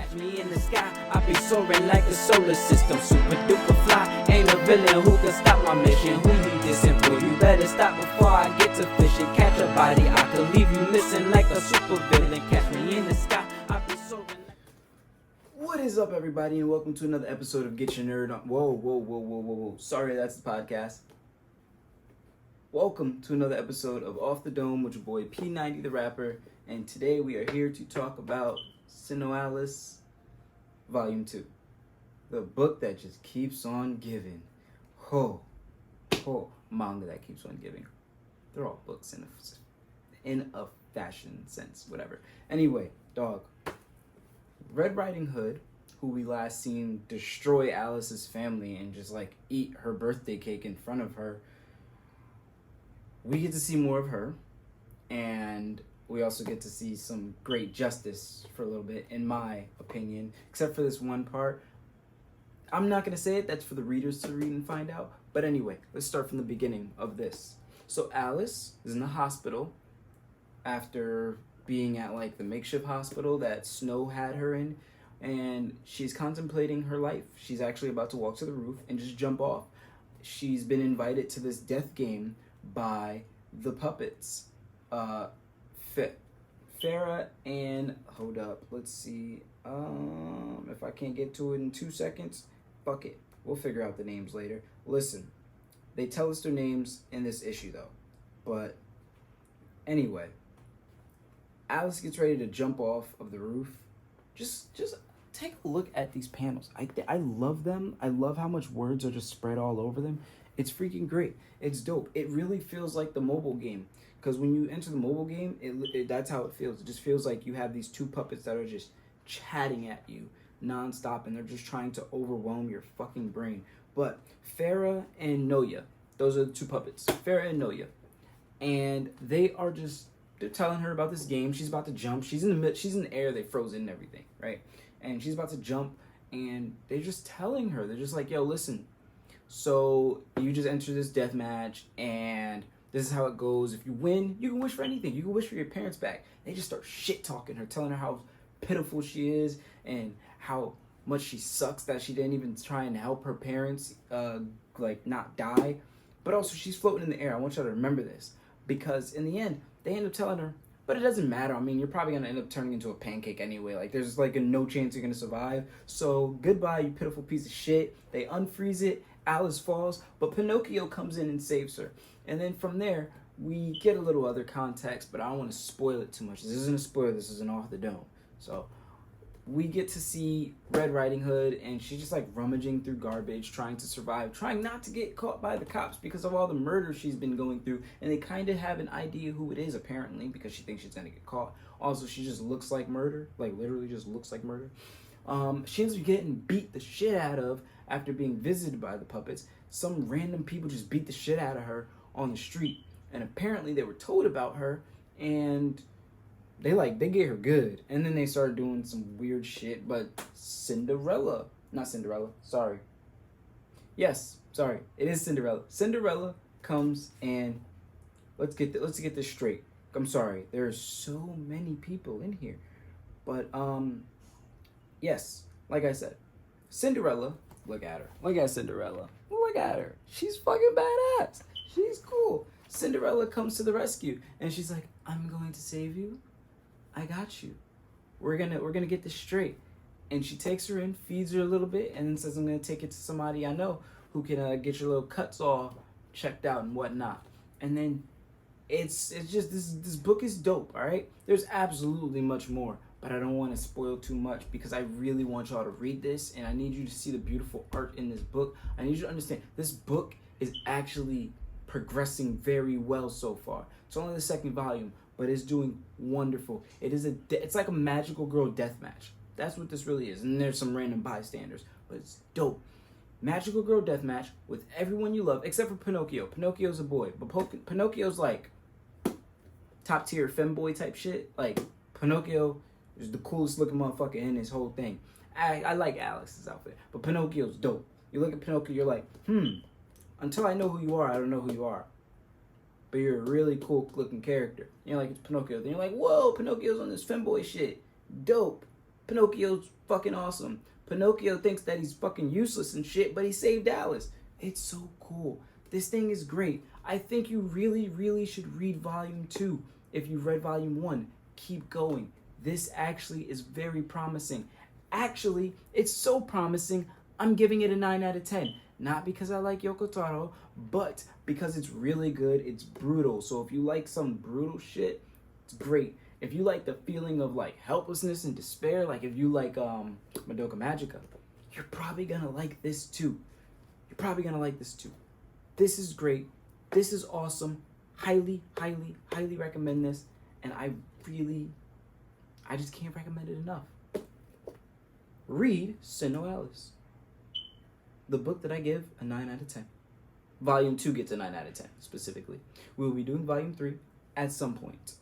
Catch me in the sky, I be soaring like the solar system. Super duper fly, ain't a villain who can stop my mission. Who you dissing for? You better stop before I get to fishing. Catch a body, I could leave you missing like a super villain. Catch me in the sky, I be soaring like... What is up, everybody, and welcome to another episode of Get Your Nerd On. Whoa. Sorry, that's the podcast. Welcome to another episode of Off the Dome with your boy P90 the rapper, and today we are here to talk about SINoALICE Volume 2. The book that just keeps on giving. Manga that keeps on giving. They're all books in a fashion sense, whatever. Anyway, dog. Red Riding Hood, who we last seen destroy Alice's family and just like eat her birthday cake in front of her. We get to see more of her, and we also get to see some great justice for a little bit, in my opinion, except for this one part. I'm not going to say it, that's for the readers to read and find out. But anyway, let's start from the beginning of this. So Alice is in the hospital after being at like the makeshift hospital that Snow had her in, and she's contemplating her life. She's actually about to walk to the roof and just jump off. She's been invited to this death game by the puppets. Farah and hold up, let's see. If I can't get to it in 2 seconds, fuck it. We'll figure out the names later. Listen, they tell us their names in this issue though. But anyway, Alice gets ready to jump off of the roof. Just take a look at these panels. I love them. I love how much words are just spread all over them. It's freaking great. It's dope. It really feels like the mobile game. Because when you enter the mobile game, that's how it feels. It just feels like you have these two puppets that are just chatting at you nonstop, and they're just trying to overwhelm your fucking brain. But Farah and Noya, those are the two puppets. Farah and Noya. And they're telling her about this game. She's about to jump. She's in the air. They froze in and everything, right? And she's about to jump, and they're just telling her. They're just like, yo, listen. So you just enter this death match, and this is how it goes. If you win, you can wish for anything. You can wish for your parents back. They just start shit talking her, telling her how pitiful she is and how much she sucks that she didn't even try and help her parents not die. But also, she's floating in the air. I want y'all to remember this, because in the end, they end up telling her, but it doesn't matter. I mean, you're probably going to end up turning into a pancake anyway. Like, there's like a no chance you're going to survive. So goodbye, you pitiful piece of shit. They unfreeze it. Alice falls, but Pinocchio comes in and saves her. And then from there, we get a little other context, but I don't want to spoil it too much. This isn't a spoiler. This is an Off the Dome. So we get to see Red Riding Hood, and she's just like rummaging through garbage, trying to survive, trying not to get caught by the cops because of all the murder she's been going through. And they kind of have an idea who it is, apparently, because she thinks she's going to get caught. Also, she just looks like murder, like literally just looks like murder. She ends up getting beat the shit out of after being visited by the puppets. Some random people just beat the shit out of her on the street, and apparently they were told about her, and they get her good. And then they started doing some weird shit. But Cinderella comes, and let's get this straight. I'm sorry, there's so many people in here, but yes, like I said, Cinderella. Look at her. Look at Cinderella. Look at her. She's fucking badass. She's cool. Cinderella comes to the rescue, and she's like, I'm going to save you. I got you. We're gonna get this straight. And she takes her in, feeds her a little bit, and then says, I'm gonna take it to somebody I know who can get your little cuts all checked out and whatnot. And then it's just this book is dope, all right? There's absolutely much more, but I don't want to spoil too much because I really want y'all to read this, and I need you to see the beautiful art in this book. I need you to understand this book is actually progressing very well so far. It's only the second volume, but it's doing wonderful. It's like a magical girl death match. That's what this really is. And there's some random bystanders, but it's dope. Magical girl death match with everyone you love, except for Pinocchio. Pinocchio's a boy, but Pinocchio's like top tier femboy type shit. Like, Pinocchio is the coolest looking motherfucker in this whole thing. I like Alice's outfit, but Pinocchio's dope. You look at Pinocchio, you're like, until I know who you are, I don't know who you are. But you're a really cool looking character. You're like, it's Pinocchio. Then you're like, whoa, Pinocchio's on this femboy shit. Dope. Pinocchio's fucking awesome. Pinocchio thinks that he's fucking useless and shit, but he saved Alice. It's so cool. This thing is great. I think you really, really should read volume 2. If you read volume 1, keep going. This actually is very promising. Actually, it's so promising, I'm giving it a 9 out of 10. Not because I like Yoko Taro, but because it's really good. It's brutal. So if you like some brutal shit, it's great. If you like the feeling of like helplessness and despair, like if you like Madoka Magica, you're probably gonna like this too. You're probably gonna like this too. This is great. This is awesome. Highly, highly, highly recommend this. And I just can't recommend it enough. Read SINoALICE. The book that I give a 9 out of 10. Volume 2 gets a 9 out of 10, specifically. We will be doing Volume 3 at some point.